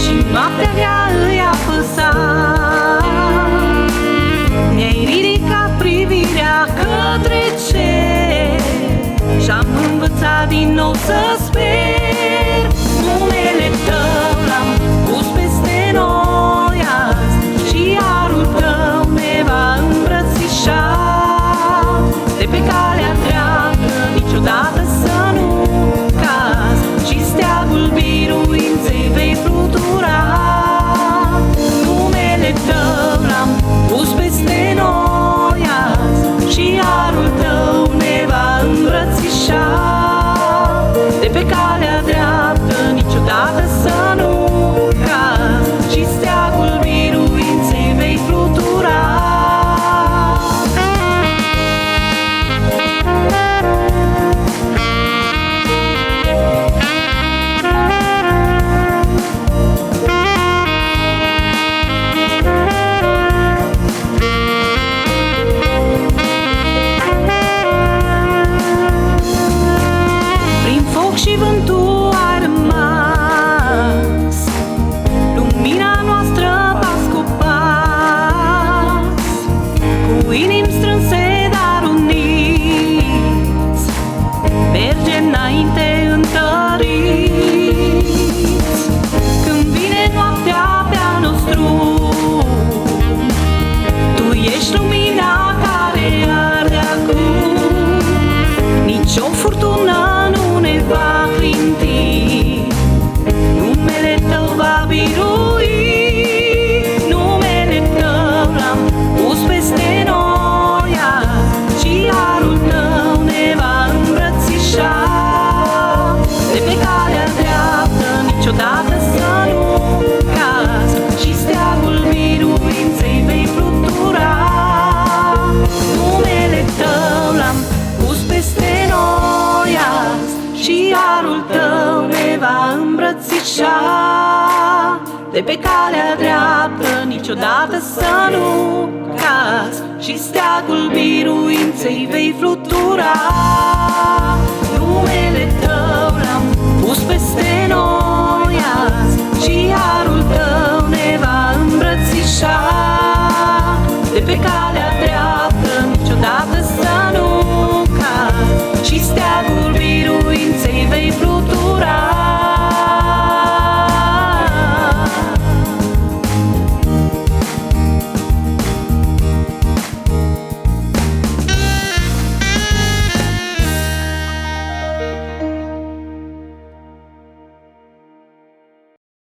și noaptea grea îi apăsa. Mi-ai ridicat privirea către cer și-am învățat din nou să sper. Numele Tău l-am pus peste noi azi și harul Tău ne va îmbrățișa. De pe calea dreaptă niciodată să nu cazi și steagul biruinței vei flutura. Numele Tău l-am pus peste noi azi și harul Tău ne va îmbrățișa. De pe calea dreaptă niciodată să nu cazi și steagul biruinței vei flutura. Prin foc și vântul ai rămas, lumina noastră pas cu pas, cu inimi strânse dar uniți, mergem înainte întăriți. Când vine noaptea pe-a nostru, Tu ești lumina care arde acum. Nici o furtună nu ne va clinti, numele Tău va birui. Numele Tău l-am pus peste noi azi și harul Tău ne va îmbrățișa. De pe calea dreaptă niciodată să nu cazi și steagul biruinței vei flutura. Numele Tău l-am pus peste noi azi și harul Tău ne va îmbrățișa. De pe calea dreaptă niciodată să nu cazi și steagul biruinței vei flutura. Numele Tău l-am pus peste noi azi și